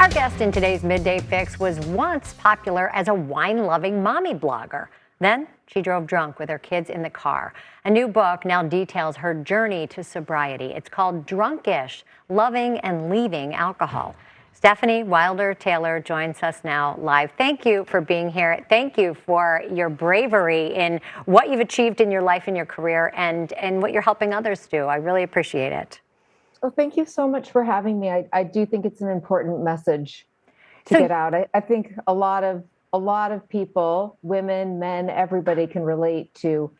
Our guest in today's Midday Fix was once popular as a wine-loving mommy blogger. Then she drove drunk with her kids in the car. A new book now details her journey to sobriety. It's called Drunkish: Loving and Leaving Alcohol. Stephanie Wilder Taylor joins us now live. Thank you for being here. Thank you for your bravery in what you've achieved in your life and your career and what you're helping others do. I really appreciate it. Well, thank you so much for having me. I do think it's an important message to get out. I think a lot of people, women, men, everybody can relate to,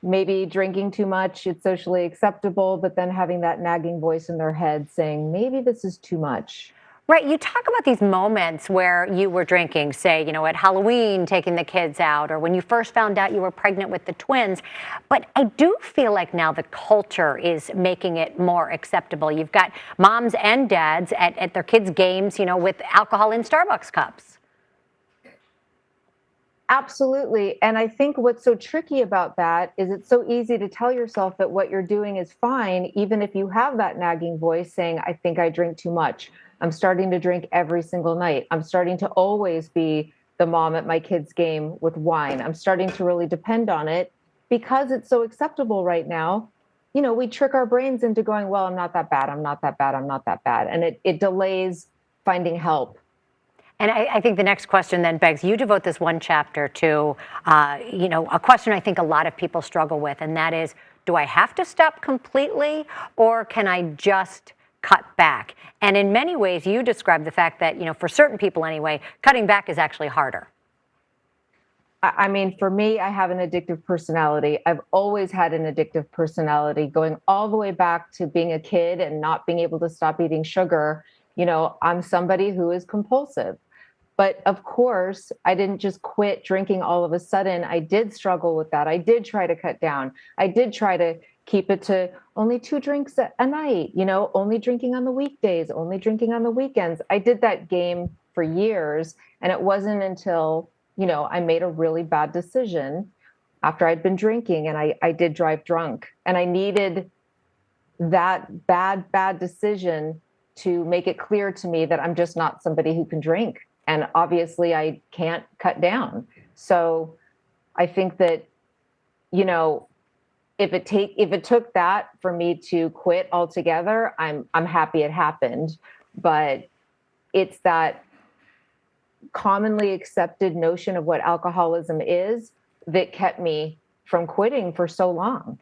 maybe drinking too much, it's socially acceptable, but then having that nagging voice in their head saying, maybe this is too much. Right. You talk about these moments where you were drinking, say, at Halloween, taking the kids out, or when you first found out you were pregnant with the twins. But I do feel like now the culture is making it more acceptable. You've got moms and dads at their kids' games, with alcohol in Starbucks cups. Absolutely. And I think what's so tricky about that is it's so easy to tell yourself that what you're doing is fine, even if you have that nagging voice saying, I think I drink too much. I'm starting to drink every single night. I'm starting to always be the mom at my kid's game with wine. I'm starting to really depend on it because it's so acceptable right now. We trick our brains into going, well, I'm not that bad. I'm not that bad. I'm not that bad. And it delays finding help. And I think the next question then begs, you devote this one chapter to, a question I think a lot of people struggle with, and that is, do I have to stop completely, or can I just cut back? And in many ways, you describe the fact that, for certain people anyway, cutting back is actually harder. I mean, for me, I have an addictive personality. I've always had an addictive personality, going all the way back to being a kid and not being able to stop eating sugar. I'm somebody who is compulsive. But of course, I didn't just quit drinking all of a sudden. I did struggle with that. I did try to cut down. I did try to keep it to only 2 drinks a night, only drinking on the weekdays, only drinking on the weekends. I did that game for years. And it wasn't until, I made a really bad decision after I'd been drinking, and I did drive drunk. And I needed that bad decision to make it clear to me that I'm just not somebody who can drink. And obviously I can't cut down. So I think that, if it took that for me to quit altogether, I'm happy it happened. But it's that commonly accepted notion of what alcoholism is that kept me from quitting for so long.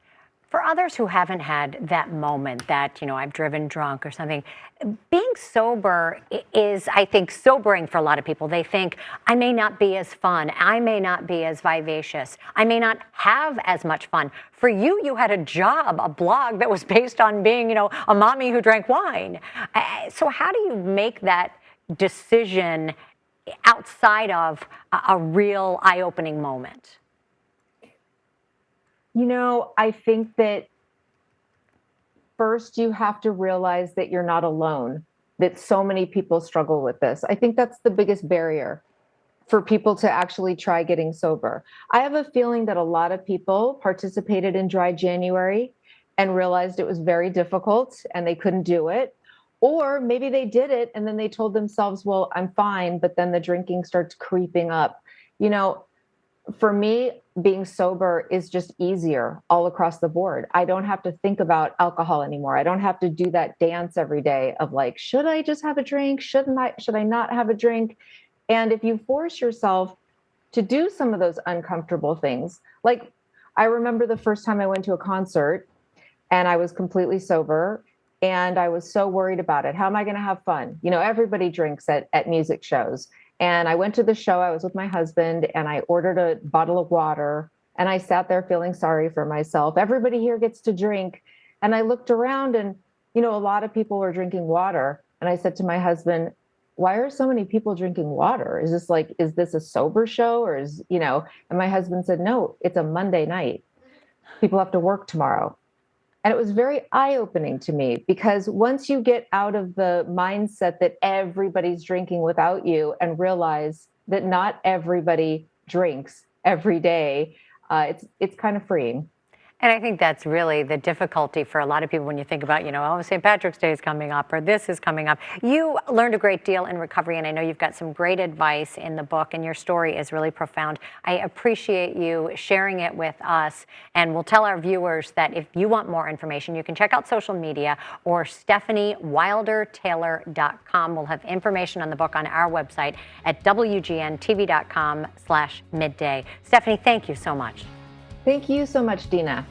For others who haven't had that moment that, I've driven drunk or something, being sober is, I think, sobering for a lot of people. They think, I may not be as fun. I may not be as vivacious. I may not have as much fun. For you, you had a job, a blog that was based on being, a mommy who drank wine. So how do you make that decision outside of a real eye-opening moment? I think that first you have to realize that you're not alone, that so many people struggle with this. I think that's the biggest barrier for people to actually try getting sober. I have a feeling that a lot of people participated in Dry January and realized it was very difficult and they couldn't do it. Or maybe they did it and then they told themselves, well, I'm fine, but then the drinking starts creeping up. For me, being sober is just easier all across the board. I don't have to think about alcohol anymore. I don't have to do that dance every day of like, should I just have a drink? Should I not have a drink? And if you force yourself to do some of those uncomfortable things, like I remember the first time I went to a concert and I was completely sober and I was so worried about it. How am I going to have fun? Everybody drinks at music shows. And I went to the show, I was with my husband, and I ordered a bottle of water, and I sat there feeling sorry for myself. Everybody here gets to drink. And I looked around and, a lot of people were drinking water. And I said to my husband, why are so many people drinking water? Is this a sober show? Or and my husband said, no, it's a Monday night. People have to work tomorrow. And it was very eye-opening to me because once you get out of the mindset that everybody's drinking without you and realize that not everybody drinks every day, it's kind of freeing. And I think that's really the difficulty for a lot of people when you think about, oh, St. Patrick's Day is coming up or this is coming up. You learned a great deal in recovery, and I know you've got some great advice in the book, and your story is really profound. I appreciate you sharing it with us, and we'll tell our viewers that if you want more information, you can check out social media or StephanieWilderTaylor.com. We'll have information on the book on our website at WGNTV.com/midday. Stephanie, thank you so much. Thank you so much, Dina.